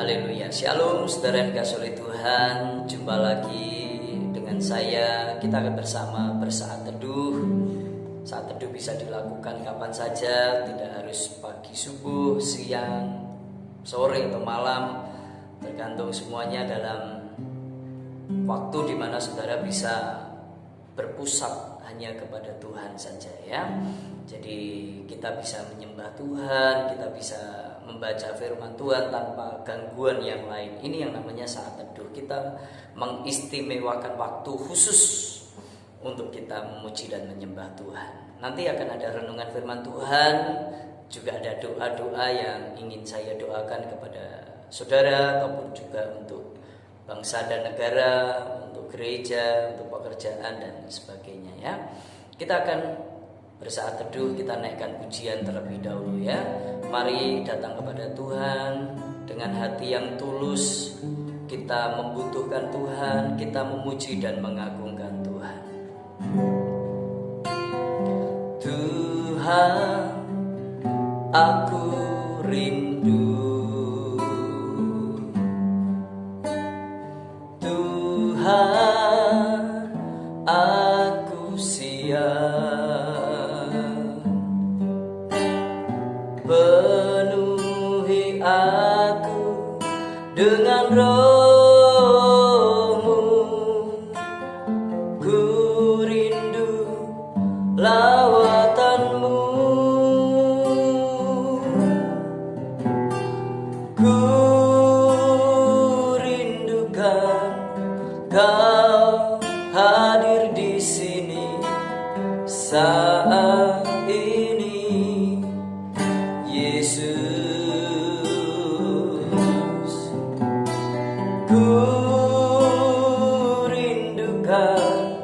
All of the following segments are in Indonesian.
Haleluya, shalom saudara yang dikasihi oleh Tuhan. Jumpa lagi dengan saya. Kita akan bersama bersaat teduh. Saat teduh bisa dilakukan kapan saja, tidak harus pagi, subuh, siang, sore atau malam, tergantung semuanya dalam waktu di mana saudara bisa berpusat hanya kepada Tuhan saja ya. Jadi kita bisa menyembah Tuhan, kita bisa membaca firman Tuhan tanpa gangguan yang lain. Ini yang namanya saat teduh. Kita mengistimewakan waktu khusus untuk kita memuji dan menyembah Tuhan. Nanti akan ada renungan firman Tuhan, juga ada doa-doa yang ingin saya doakan kepada saudara ataupun juga untuk bangsa dan negara, untuk gereja, untuk pekerjaan dan sebagainya ya. Kita akan bersaat teduh, kita naikkan pujian terlebih dahulu ya. Mari datang kepada Tuhan dengan hati yang tulus. Kita membutuhkan Tuhan, kita memuji dan mengagungkan Tuhan. Tuhan, aku rindu. Tuhan, aku siap. Penuhi aku dengan roh-Mu. Ku rindu lawatan-Mu. Ku rindukan Kau hadir di sini saat ini, Yesus. Ku rindukan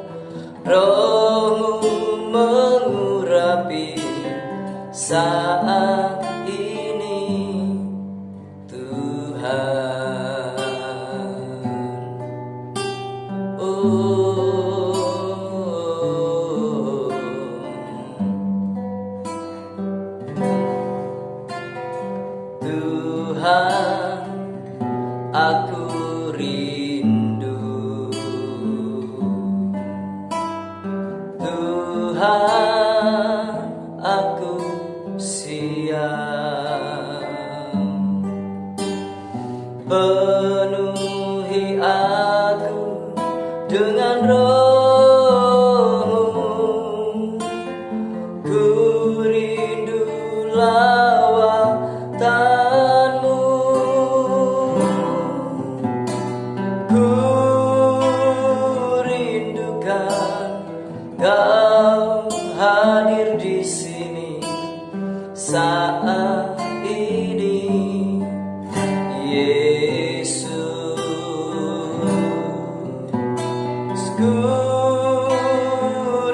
Roh-Mu mengurapi saat ini, Tuhan. Tuhan, aku rindu. Tuhan, aku siap. Penuhi aku dengan roh-Mu. Ku rindu lawatan-Mu. Ku rindukan Kau hadir di sini saat ini, Yesus. Ku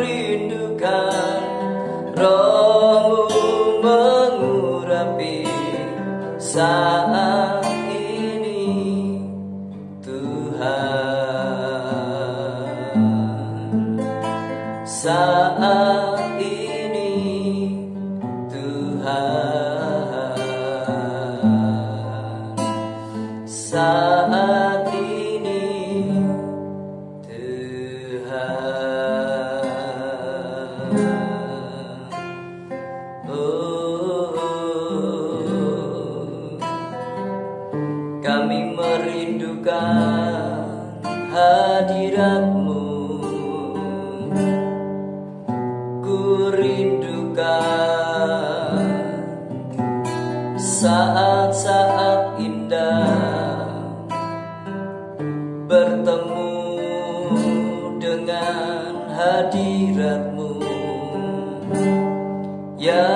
rindukan Roh-Mu mengurapi saat ini, Tuhan. Saat ini, Tuhan. Saat ini, Tuhan. Kami merindukan hadirat-Mu. Ku rindukan saat-saat indah bertemu dengan hadirat-Mu, ya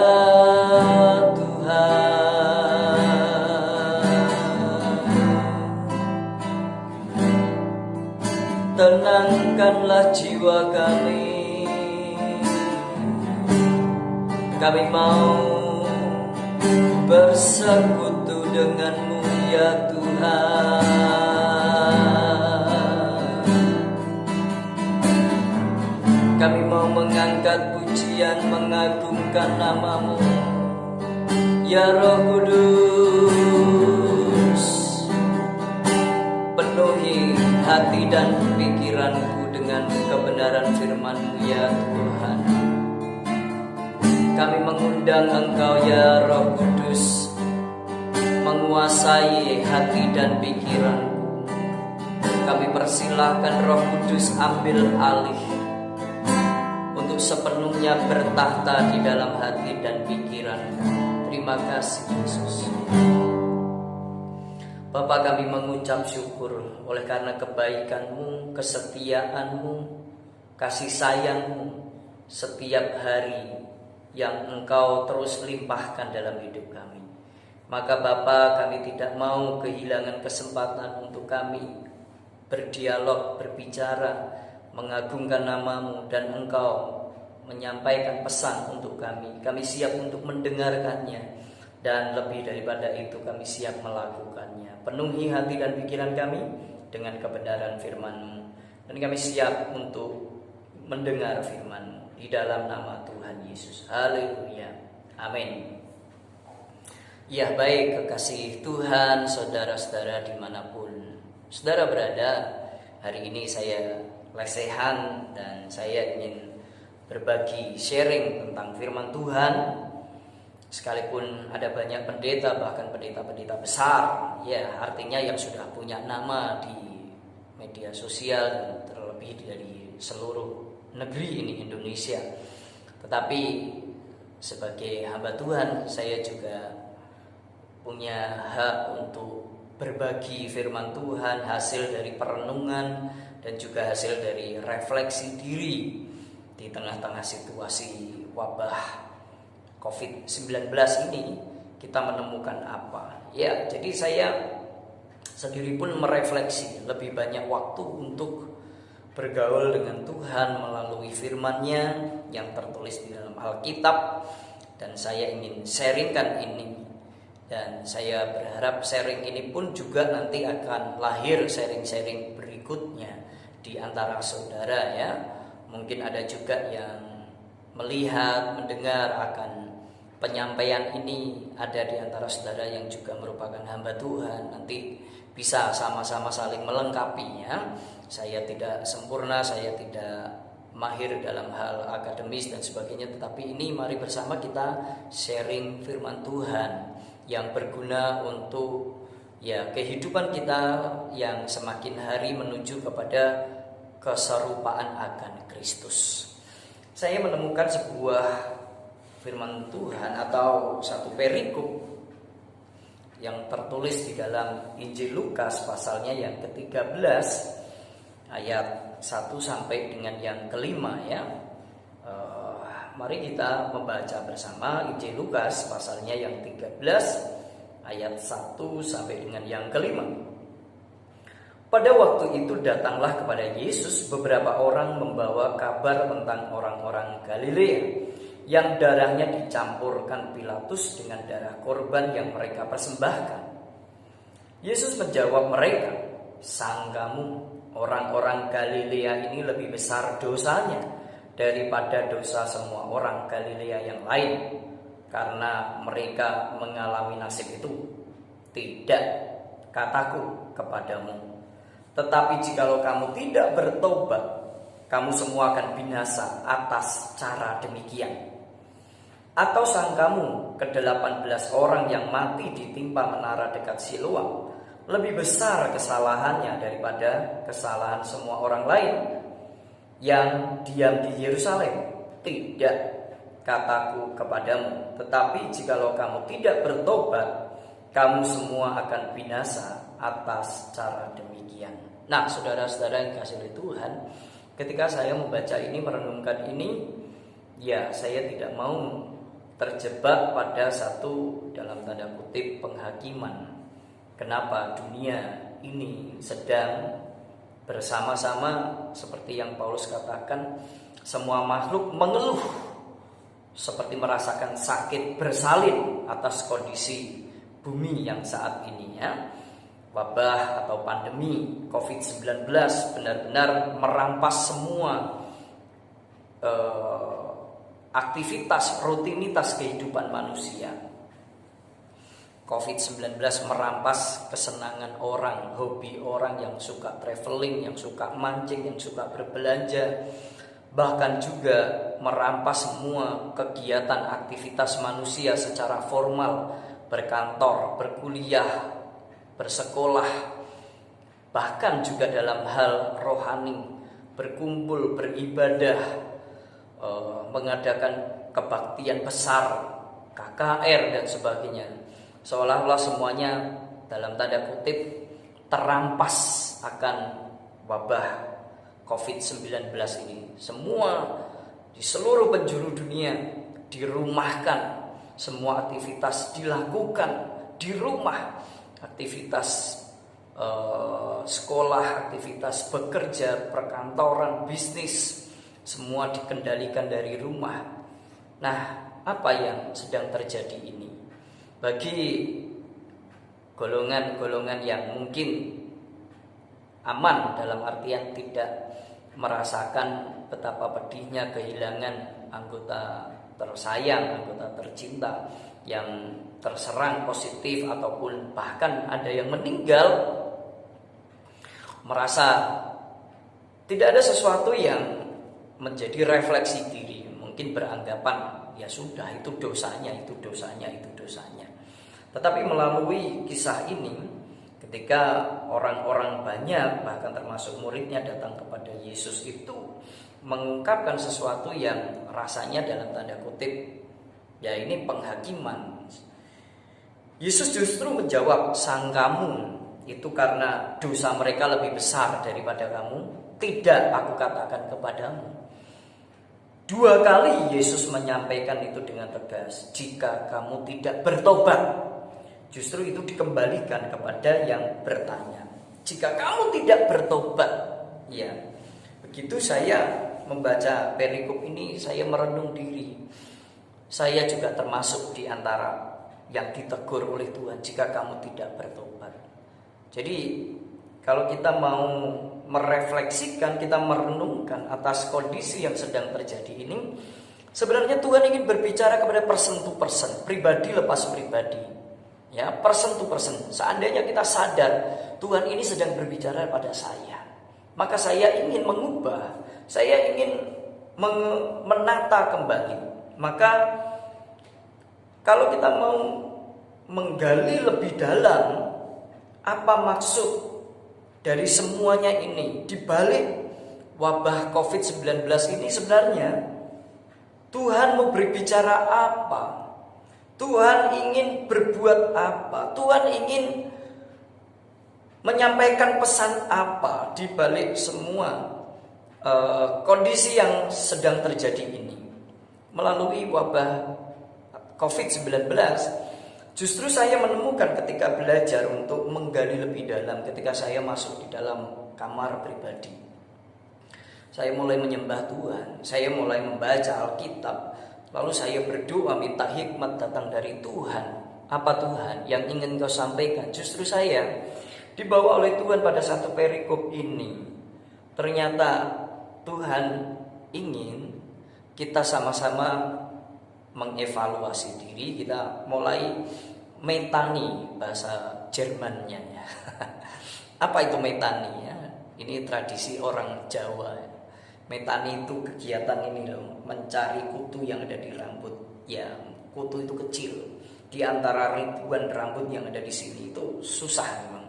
tenangkanlah jiwa kami. Kami mau bersekutu dengan-Mu ya Tuhan. Kami mau mengangkat pujian, mengagungkan nama-Mu ya Roh Kudus. dan pikiranku dengan kebenaran firman-Mu ya Tuhan. Kami mengundang Engkau ya Roh Kudus menguasai hati dan pikiranku. Kami persilahkan Roh Kudus ambil alih untuk sepenuhnya bertahta di dalam hati dan pikiran. Terima kasih Yesus. Bapa, kami mengucap syukur oleh karena kebaikan-Mu, kesetiaan-Mu, kasih sayang-Mu setiap hari yang Engkau terus limpahkan dalam hidup kami. Maka Bapa, kami tidak mau kehilangan kesempatan untuk kami berdialog, berbicara, mengagungkan nama-Mu, dan Engkau menyampaikan pesan untuk kami. Kami siap untuk mendengarkannya, dan lebih daripada itu kami siap melakukannya. Penuhi hati dan pikiran kami dengan kebenaran firman-Mu, dan kami siap untuk mendengar firman-Mu di dalam nama Tuhan Yesus. Haleluya. Amin. Ya, baik kekasih Tuhan, saudara-saudara dimanapun saudara berada, hari ini saya lesehan dan saya ingin berbagi sharing tentang firman Tuhan. Sekalipun ada banyak pendeta, bahkan pendeta-pendeta besar, ya artinya yang sudah punya nama di media sosial dan terlebih dari seluruh negeri ini Indonesia. Tetapi sebagai hamba Tuhan, saya juga punya hak untuk berbagi firman Tuhan, hasil dari perenungan dan juga hasil dari refleksi diri di tengah-tengah situasi wabah COVID-19 ini. Kita menemukan apa? Ya, jadi saya sendiri pun merefleksi lebih banyak waktu untuk bergaul dengan Tuhan melalui firman-Nya yang tertulis di dalam Alkitab, dan saya ingin sharingkan ini. Dan saya berharap sharing ini pun juga nanti akan lahir sharing-sharing berikutnya di antara saudara ya. Mungkin ada juga yang melihat, mendengar akan penyampaian ini, ada di antara saudara yang juga merupakan hamba Tuhan. Nanti bisa sama-sama saling melengkapi ya. Saya tidak sempurna, saya tidak mahir dalam hal akademis dan sebagainya, tetapi ini mari bersama kita sharing firman Tuhan yang berguna untuk ya kehidupan kita yang semakin hari menuju kepada keserupaan akan Kristus. Saya menemukan sebuah firman Tuhan atau satu perikop yang tertulis di dalam Injil Lukas pasalnya yang ke-13 ayat 1 sampai dengan yang kelima ya. Mari kita membaca bersama Injil Lukas pasalnya yang 13 ayat 1 sampai dengan yang kelima. Pada waktu itu datanglah kepada Yesus beberapa orang membawa kabar tentang orang-orang Galilea yang darahnya dicampurkan Pilatus dengan darah korban yang mereka persembahkan. Yesus menjawab mereka, "Sangkamu orang-orang Galilea ini lebih besar dosanya daripada dosa semua orang Galilea yang lain, karena mereka mengalami nasib itu? Tidak, kataku kepadamu. Tetapi jikalau kamu tidak bertobat, kamu semua akan binasa atas cara demikian. Atau sangkamu ke-18 orang yang mati ditimpa menara dekat Siloam lebih besar kesalahannya daripada kesalahan semua orang lain yang diam di Yerusalem? Tidak, kataku kepadamu. Tetapi jikalau kamu tidak bertobat, kamu semua akan binasa atas cara demikian." Nah, saudara-saudara yang kasih oleh Tuhan, ketika saya membaca ini, merenungkan ini, ya saya tidak mau terjebak pada satu dalam tanda kutip penghakiman. Kenapa dunia ini sedang bersama-sama, seperti yang Paulus katakan, semua makhluk mengeluh seperti merasakan sakit bersalin atas kondisi bumi yang saat ini ya. Wabah atau pandemi COVID-19 benar-benar merampas semua aktivitas, rutinitas kehidupan manusia. COVID-19 merampas kesenangan orang, hobi orang yang suka traveling, yang suka mancing, yang suka berbelanja, bahkan juga merampas semua kegiatan aktivitas manusia secara formal, berkantor, berkuliah, bersekolah, bahkan juga dalam hal rohani, berkumpul, beribadah, mengadakan kebaktian besar, KKR dan sebagainya. Seolah-olah semuanya dalam tanda kutip terampas akan wabah COVID-19 ini. Semua di seluruh penjuru dunia dirumahkan, semua aktivitas dilakukan di rumah, aktivitas sekolah, aktivitas bekerja, perkantoran, bisnis, semua dikendalikan dari rumah. Nah, apa yang sedang terjadi ini? Bagi golongan-golongan yang mungkin aman dalam artian tidak merasakan betapa pedihnya kehilangan anggota tersayang, anggota tercinta yang terserang positif ataupun bahkan ada yang meninggal, merasa tidak ada sesuatu yang menjadi refleksi diri, mungkin beranggapan ya sudah, itu dosanya. Tetapi melalui kisah ini, ketika orang-orang banyak bahkan termasuk muridnya datang kepada Yesus itu mengungkapkan sesuatu yang rasanya dalam tanda kutip ya ini penghakiman, Yesus justru menjawab, sangkamu itu karena dosa mereka lebih besar daripada kamu? Tidak, aku katakan kepadamu. 2 kali Yesus menyampaikan itu dengan tegas, jika kamu tidak bertobat. Justru itu dikembalikan kepada yang bertanya. Jika kamu tidak bertobat, ya. Begitu saya membaca perikop ini, saya merenung diri. Saya juga termasuk di antara yang ditegur oleh Tuhan jika kamu tidak bertobat. Jadi kalau kita mau merefleksikan, kita merenungkan atas kondisi yang sedang terjadi ini, sebenarnya Tuhan ingin berbicara kepada person to person, pribadi lepas pribadi. Ya, person to person. Seandainya kita sadar Tuhan ini sedang berbicara pada saya, maka saya ingin mengubah, saya ingin menata kembali. Maka kalau kita mau menggali lebih dalam apa maksud dari semuanya ini, di balik wabah COVID-19 ini sebenarnya Tuhan mau berbicara apa? Tuhan ingin berbuat apa? Tuhan ingin menyampaikan pesan apa di balik semua kondisi yang sedang terjadi ini? Melalui wabah COVID-19, justru saya menemukan ketika belajar untuk menggali lebih dalam, ketika saya masuk di dalam kamar pribadi, saya mulai menyembah Tuhan, saya mulai membaca Alkitab. Lalu saya berdoa minta hikmat datang dari Tuhan. Apa Tuhan yang ingin kau sampaikan? Justru saya dibawa oleh Tuhan pada satu perikop ini. Ternyata Tuhan ingin kita sama-sama mengevaluasi diri. Kita mulai metani, bahasa Jermannya ya. Apa itu metani ya? Ini tradisi orang Jawa. Metani itu kegiatan ini loh, mencari kutu yang ada di rambut. Ya, kutu itu kecil. Di antara ribuan rambut yang ada di sini itu susah memang.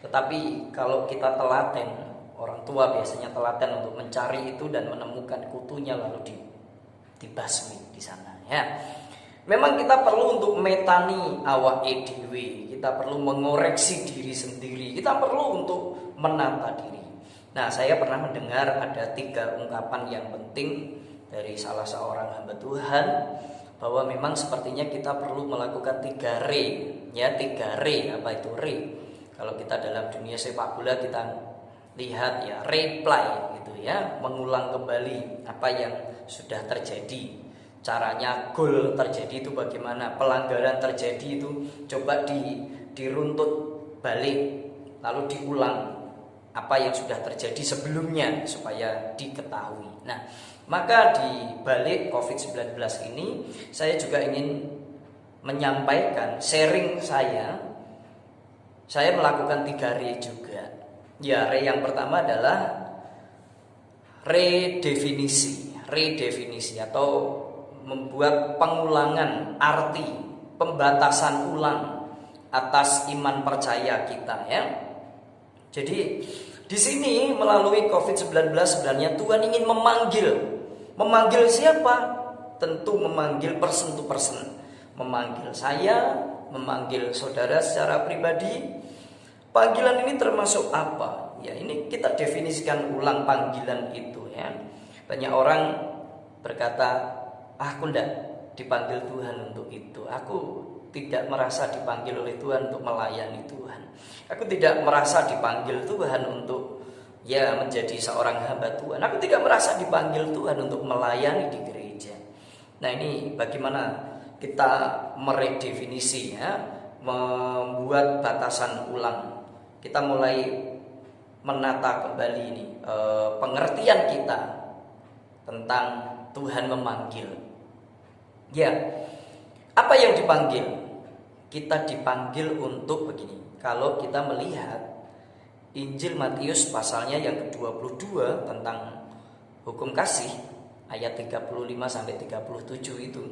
Tetapi kalau kita telaten, orang tua biasanya telaten untuk mencari itu dan menemukan kutunya lalu dibasmi di sana ya. Memang kita perlu untuk metani awak edw, kita perlu mengoreksi diri sendiri, kita perlu untuk menata diri. Nah, saya pernah mendengar ada 3 ungkapan yang penting dari salah seorang hamba Tuhan, bahwa memang sepertinya kita perlu melakukan 3 re, ya 3 re. Apa itu re? Kalau kita dalam dunia sepak bola kita lihat ya replay gitu ya, mengulang kembali apa yang sudah terjadi. Caranya gol terjadi itu bagaimana, pelanggaran terjadi itu coba diruntut balik, lalu diulang apa yang sudah terjadi sebelumnya supaya diketahui. Nah, maka di balik COVID-19 ini saya juga ingin menyampaikan sharing saya melakukan 3 re juga. Ya, re yang pertama adalah redefinisi atau membuat pengulangan arti, pembatasan ulang atas iman percaya kita ya. Jadi di sini melalui COVID-19 sebenarnya Tuhan ingin memanggil siapa? Tentu memanggil person to person, memanggil saya, memanggil saudara secara pribadi. Panggilan ini termasuk apa? Ya, ini kita definisikan ulang panggilan itu ya. Banyak orang berkata, aku tidak dipanggil Tuhan untuk itu. Aku tidak merasa dipanggil oleh Tuhan untuk melayani Tuhan. Aku tidak merasa dipanggil Tuhan untuk menjadi seorang hamba Tuhan. Aku tidak merasa dipanggil Tuhan untuk melayani di gereja. Nah, ini bagaimana kita meredefinisi ya, membuat batasan ulang. Kita mulai menata kembali ini pengertian kita tentang Tuhan memanggil. Ya, apa yang dipanggil? Kita dipanggil untuk begini. Kalau kita melihat Injil Matius pasalnya yang ke-22 tentang hukum kasih ayat 35 sampai 37 itu,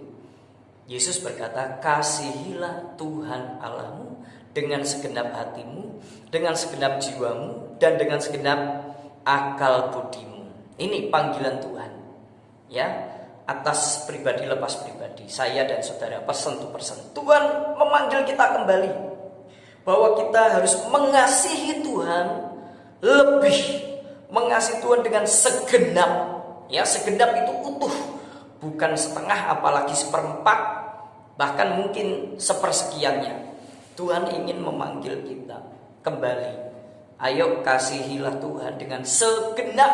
Yesus berkata, kasihilah Tuhan Allahmu dengan segenap hatimu, dengan segenap jiwamu, dan dengan segenap akal budimu. Ini panggilan Tuhan ya, atas pribadi lepas pribadi, saya dan saudara, person to person. Tuhan memanggil kita kembali bahwa kita harus mengasihi Tuhan lebih, mengasihi Tuhan dengan segenap. Ya, segenap itu utuh, bukan setengah apalagi seperempat, bahkan mungkin sepersekiannya. Tuhan ingin memanggil kita kembali. Ayo kasihilah Tuhan dengan segenap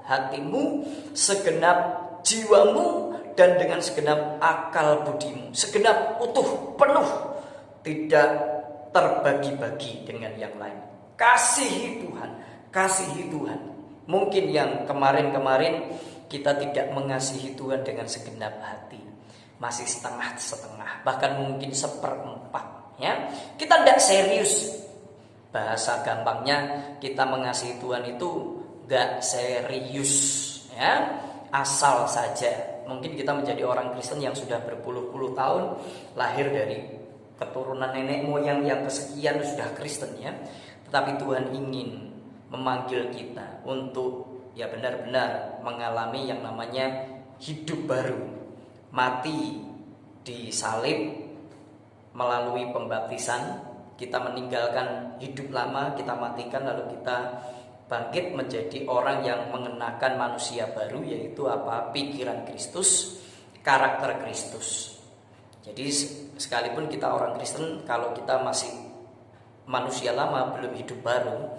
hatimu, segenap jiwamu, dan dengan segenap akal budimu. Segenap, utuh, penuh, tidak terbagi-bagi dengan yang lain. Kasihi Tuhan, kasihi Tuhan. Mungkin yang kemarin-kemarin kita tidak mengasihi Tuhan dengan segenap hati, masih setengah-setengah, bahkan mungkin seperempat. Ya, kita tidak serius. Bahasa gampangnya, kita mengasihi Tuhan itu gak serius ya, asal saja. Mungkin kita menjadi orang Kristen yang sudah berpuluh-puluh tahun, lahir dari keturunan nenek moyang yang kesekian sudah Kristen ya. Tetapi Tuhan ingin memanggil kita untuk ya benar-benar mengalami yang namanya hidup baru, mati di salib melalui pembaptisan. Kita meninggalkan hidup lama, kita matikan, lalu kita bangkit menjadi orang yang mengenakan manusia baru, yaitu apa? Pikiran Kristus, karakter Kristus. Jadi sekalipun kita orang Kristen, kalau kita masih manusia lama, belum hidup baru,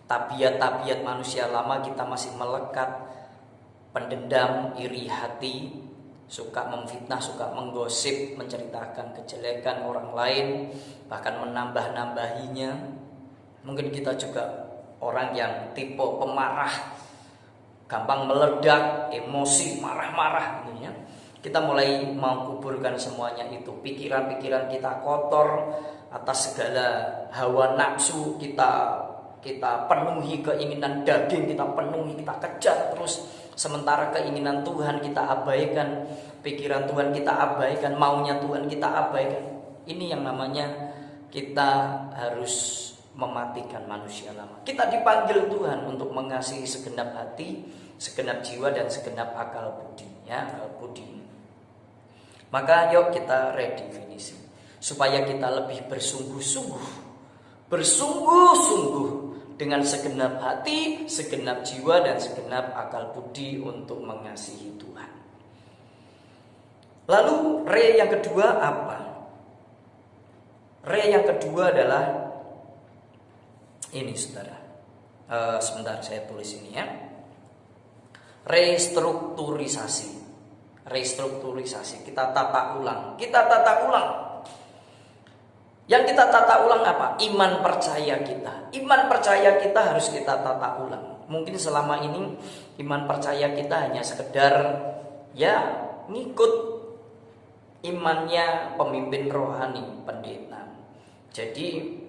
tabiat-tabiat manusia lama kita masih melekat, pendendam, iri hati, suka memfitnah, suka menggosip, menceritakan kejelekan orang lain, bahkan menambah-nambahinya. Mungkin kita juga orang yang tipe pemarah, gampang meledak, emosi, marah-marah gitu ya. Kita mulai mau kuburkan semuanya itu. Pikiran-pikiran kita kotor atas segala hawa nafsu, kita penuhi keinginan daging, kita penuhi, kita kejar terus. Sementara keinginan Tuhan kita abaikan, pikiran Tuhan kita abaikan, maunya Tuhan kita abaikan. Ini yang namanya kita harus mematikan manusia lama. Kita dipanggil Tuhan untuk mengasihi segenap hati, segenap jiwa, dan segenap akal budi ya, akal budi. Maka yuk kita redefinisi supaya kita lebih bersungguh-sungguh dengan segenap hati, segenap jiwa, dan segenap akal budi untuk mengasihi Tuhan. Lalu re yang kedua apa? Re yang kedua adalah ini saudara. Sebentar saya tulis ini ya. Restrukturisasi. Kita tata ulang. Yang kita tata ulang apa? Iman percaya kita. Iman percaya kita harus kita tata ulang. Mungkin selama ini iman percaya kita hanya sekedar ya ngikut imannya pemimpin rohani, pendeta. Jadi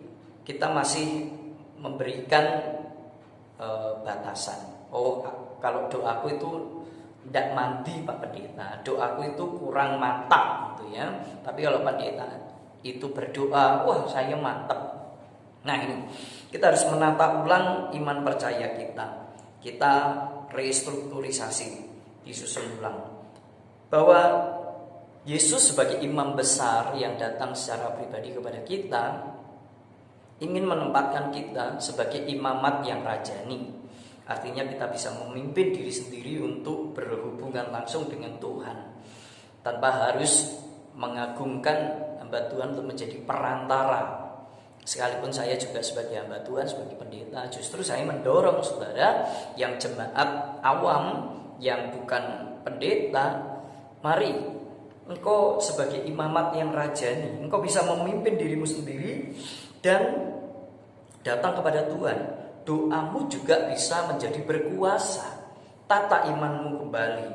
kita masih memberikan batasan. Oh, kalau doaku itu tidak mandi Pak Pendeta, doaku itu kurang mantap gitu ya. Tapi kalau pendeta itu berdoa, wah saya mantap. Nah ini kita harus menata ulang iman percaya kita. Kita restrukturisasi, disusun ulang bahwa Yesus sebagai imam besar yang datang secara pribadi kepada kita ingin menempatkan kita sebagai imamat yang rajani. Artinya kita bisa memimpin diri sendiri untuk berhubungan langsung dengan Tuhan tanpa harus mengagungkan hamba Tuhan untuk menjadi perantara. Sekalipun saya juga sebagai hamba Tuhan, sebagai pendeta, justru saya mendorong saudara yang jemaat awam, yang bukan pendeta, mari engkau sebagai imamat yang rajani, engkau bisa memimpin dirimu sendiri dan datang kepada Tuhan. Doamu juga bisa menjadi berkuasa. Tata imanmu kembali.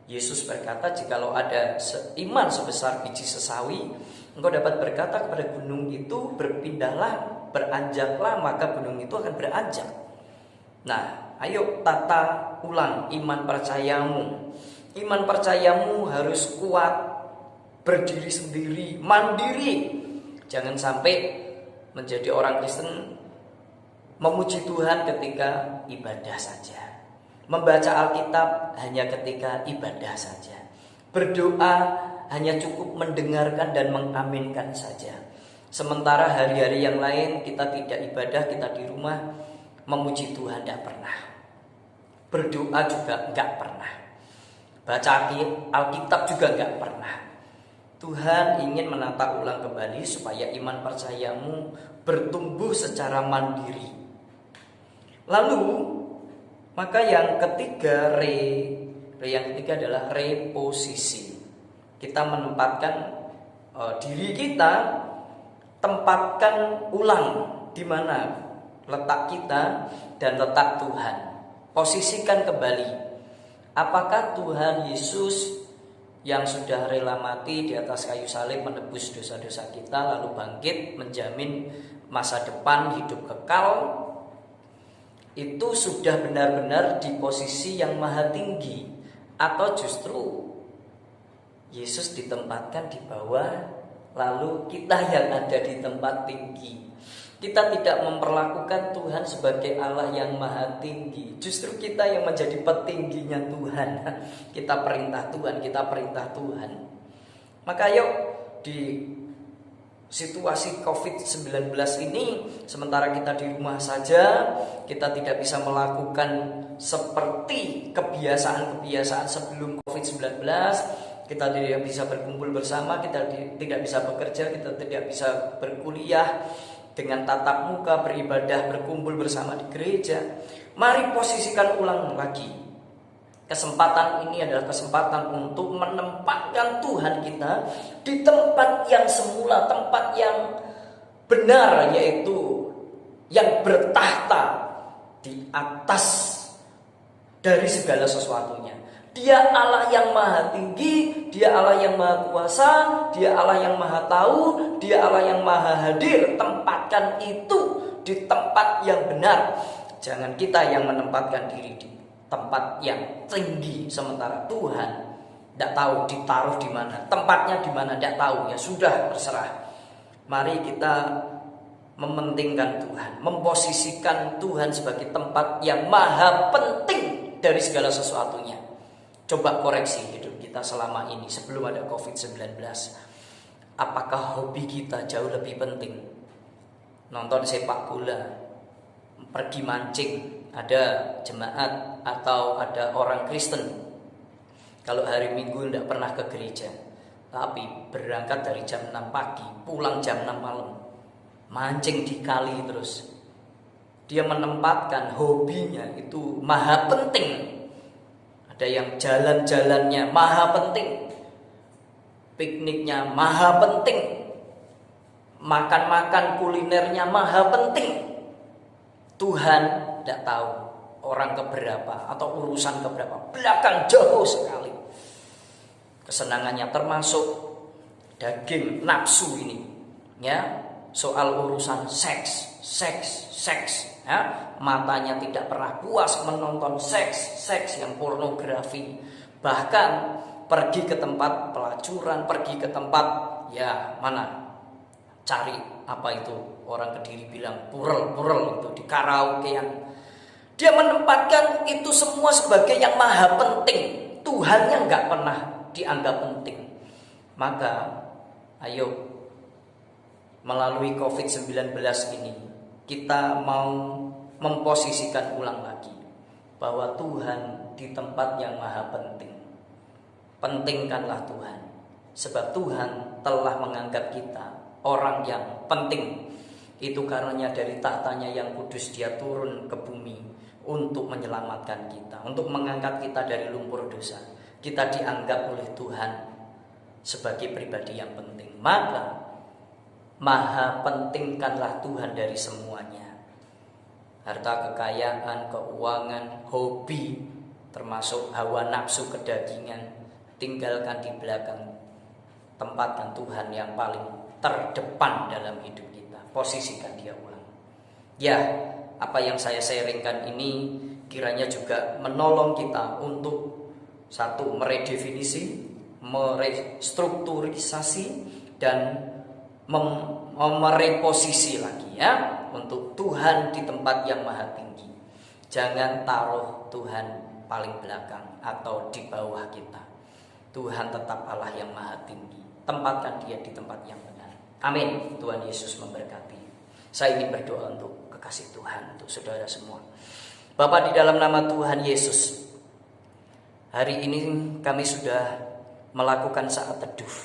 Yesus berkata, jikalau ada iman sebesar biji sesawi, engkau dapat berkata kepada gunung itu, berpindahlah, beranjaklah, maka gunung itu akan beranjak. Nah, ayo tata ulang iman percayamu. Iman percayamu harus kuat, berdiri sendiri, mandiri. Jangan sampai menjadi orang Kristen memuji Tuhan ketika ibadah saja, membaca Alkitab hanya ketika ibadah saja, berdoa hanya cukup mendengarkan dan mengaminkan saja. Sementara hari-hari yang lain kita tidak ibadah, kita di rumah memuji Tuhan tidak pernah, berdoa juga enggak pernah, baca Alkitab juga enggak pernah. Tuhan ingin menata ulang kembali supaya iman percayamu bertumbuh secara mandiri. Lalu maka yang ketiga yang ketiga adalah reposisi. Kita menempatkan diri kita, tempatkan ulang di mana letak kita dan letak Tuhan. Posisikan kembali. Apakah Tuhan Yesus yang sudah rela mati di atas kayu salib menebus dosa-dosa kita lalu bangkit menjamin masa depan hidup kekal, itu sudah benar-benar di posisi yang maha tinggi, atau justru Yesus ditempatkan di bawah lalu kita yang ada di tempat tinggi? Kita tidak memperlakukan Tuhan sebagai Allah yang maha tinggi, justru kita yang menjadi petingginya Tuhan. Kita perintah Tuhan, kita perintah Tuhan. Maka yuk di situasi COVID-19 ini, sementara kita di rumah saja, kita tidak bisa melakukan seperti kebiasaan-kebiasaan sebelum COVID-19. Kita tidak bisa berkumpul bersama, kita tidak bisa bekerja, kita tidak bisa berkuliah dengan tatap muka, beribadah, berkumpul bersama di gereja. Mari posisikan ulang lagi. Kesempatan ini adalah kesempatan untuk menempatkan Tuhan kita di tempat yang semula, tempat yang benar, yaitu yang bertahta di atas dari segala sesuatunya. Dia Allah yang maha tinggi, Dia Allah yang maha kuasa, Dia Allah yang maha tahu, Dia Allah yang maha hadir. Tempatkan itu di tempat yang benar. Jangan kita yang menempatkan diri di tempat yang tinggi, sementara Tuhan tidak tahu ditaruh di mana, tempatnya di mana tidak tahu. Ya sudah, terserah. Mari kita mementingkan Tuhan, memposisikan Tuhan sebagai tempat yang maha penting dari segala sesuatunya. Coba koreksi hidup kita selama ini sebelum ada COVID-19. Apakah hobi kita jauh lebih penting? Nonton sepak bola, pergi mancing, ada jemaat atau ada orang Kristen kalau hari Minggu tidak pernah ke gereja, tapi berangkat dari jam 6 pagi, pulang jam 6 malam, mancing di kali terus. Dia menempatkan hobinya itu maha penting. Ada yang jalan-jalannya maha penting, pikniknya maha penting, makan-makan kulinernya maha penting. Tuhan tidak tahu orang keberapa atau urusan keberapa, belakang jauh sekali. Kesenangannya termasuk daging nafsu ini, ya, soal urusan seks, ya, matanya tidak pernah puas menonton seks yang pornografi, bahkan pergi ke tempat pelacuran, pergi ke tempat, ya, mana, cari apa itu orang Kediri bilang purel itu di karaokean. Dia menempatkan itu semua sebagai yang maha penting. Tuhannya nggak pernah dianggap penting. Maka ayo, melalui COVID-19 ini kita mau memposisikan ulang lagi bahwa Tuhan di tempat yang maha penting. Pentingkanlah Tuhan, sebab Tuhan telah menganggap kita orang yang penting. Itu karenanya dari tahtanya yang kudus Dia turun ke bumi untuk menyelamatkan kita, untuk mengangkat kita dari lumpur dosa. Kita dianggap oleh Tuhan sebagai pribadi yang penting. Maka maha pentingkanlah Tuhan dari semuanya. Harta kekayaan, keuangan, hobi, termasuk hawa nafsu kedagingan, tinggalkan di belakang. Tempatkan Tuhan yang paling terdepan dalam hidup kita. Posisikan Dia ulang. Ya, apa yang saya sharingkan ini kiranya juga menolong kita untuk satu, meredefinisi, merestrukturisasi, dan mereposisi lagi, ya, untuk Tuhan di tempat yang maha tinggi. Jangan taruh Tuhan paling belakang atau di bawah kita. Tuhan tetap Allah yang maha tinggi. Tempatkan Dia di tempat yang benar. Amin. Tuhan Yesus memberkati. Saya ingin berdoa untuk kekasih Tuhan, untuk saudara semua. Bapa, di dalam nama Tuhan Yesus, hari ini kami sudah melakukan saat teduh.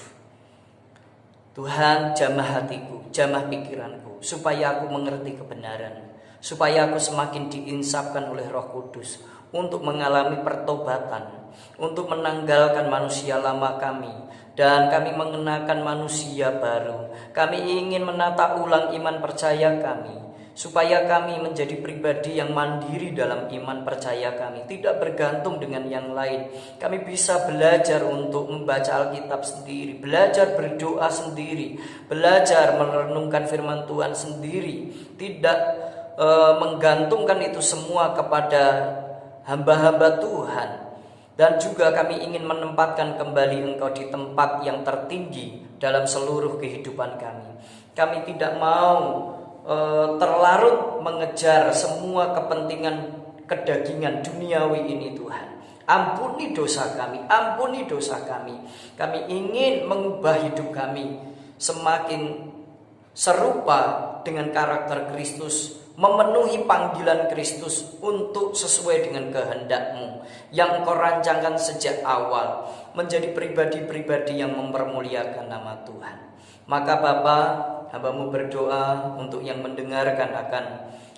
Tuhan, jamah hatiku, jamah pikiranku, supaya aku mengerti kebenaran, supaya aku semakin diinsapkan oleh Roh Kudus untuk mengalami pertobatan, untuk menanggalkan manusia lama kami, dan kami mengenakan manusia baru. Kami ingin menata ulang iman percaya kami, supaya kami menjadi pribadi yang mandiri dalam iman percaya kami, tidak bergantung dengan yang lain. Kami bisa belajar untuk membaca Alkitab sendiri, belajar berdoa sendiri, belajar merenungkan firman Tuhan sendiri, tidak menggantungkan itu semua kepada hamba-hamba Tuhan. Dan juga kami ingin menempatkan kembali Engkau di tempat yang tertinggi dalam seluruh kehidupan kami. Kami tidak mau terlarut mengejar semua kepentingan kedagingan duniawi ini, Tuhan. Ampuni dosa kami, ampuni dosa kami. Kami ingin mengubah hidup kami semakin serupa dengan karakter Kristus, memenuhi panggilan Kristus untuk sesuai dengan kehendak-Mu yang Engkau rancangkan sejak awal, menjadi pribadi-pribadi yang mempermuliakan nama Tuhan. Maka Bapa, hamba-Mu berdoa untuk yang mendengarkan akan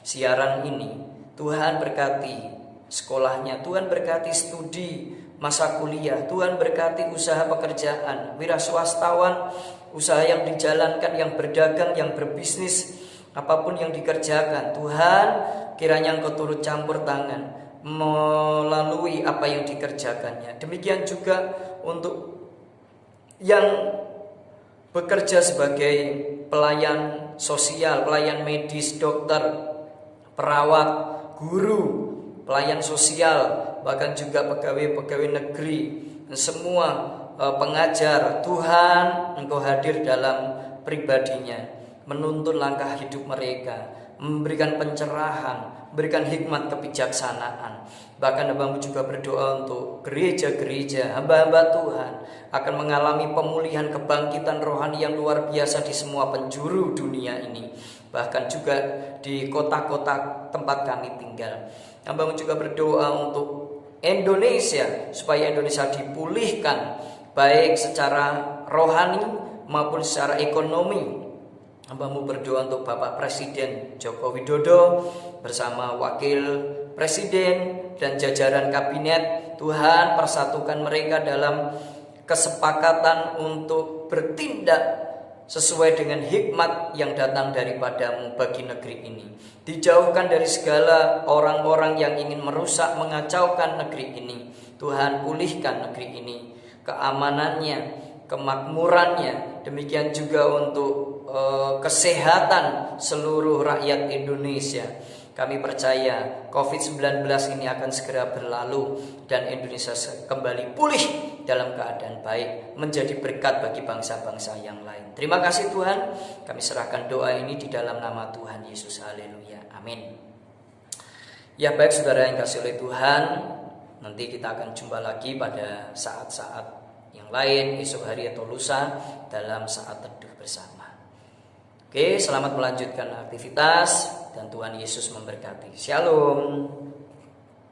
siaran ini. Tuhan berkati sekolahnya, Tuhan berkati studi masa kuliah, Tuhan berkati usaha pekerjaan, wira swastawan, usaha yang dijalankan, yang berdagang, yang berbisnis, apapun yang dikerjakan. Tuhan, kiranya Engkau turut campur tangan melalui apa yang dikerjakannya. Demikian juga untuk yang bekerja sebagai pelayan sosial, pelayan medis, dokter, perawat, guru, pelayan sosial, bahkan juga pegawai-pegawai negeri, semua pengajar. Tuhan, Engkau hadir dalam pribadinya, menuntun langkah hidup mereka, memberikan pencerahan, memberikan hikmat kebijaksanaan. Bahkan hamba-Mu juga berdoa untuk gereja-gereja, hamba-hamba Tuhan akan mengalami pemulihan, kebangkitan rohani yang luar biasa di semua penjuru dunia ini, bahkan juga di kota-kota tempat kami tinggal. Hamba-Mu juga berdoa untuk Indonesia, supaya Indonesia dipulihkan baik secara rohani maupun secara ekonomi. Hamba-Mu berdoa untuk Bapak Presiden Joko Widodo bersama Wakil Presiden dan jajaran kabinet. Tuhan, persatukan mereka dalam kesepakatan untuk bertindak sesuai dengan hikmat yang datang daripada-Mu bagi negeri ini. Dijauhkan dari segala orang-orang yang ingin merusak, mengacaukan negeri ini. Tuhan, pulihkan negeri ini, keamanannya, kemakmurannya, Demikian juga untuk kesehatan seluruh rakyat Indonesia. Kami percaya COVID-19 ini akan segera berlalu dan Indonesia kembali pulih dalam keadaan baik, menjadi berkat bagi bangsa-bangsa yang lain. Terima kasih Tuhan, kami serahkan doa ini di dalam nama Tuhan Yesus. Haleluya, amin. Ya baik saudara yang kasih oleh Tuhan, nanti kita akan jumpa lagi pada saat-saat yang lain, esok hari atau lusa, dalam saat teduh bersama. Oke, selamat melanjutkan aktivitas dan Tuhan Yesus memberkati. Shalom.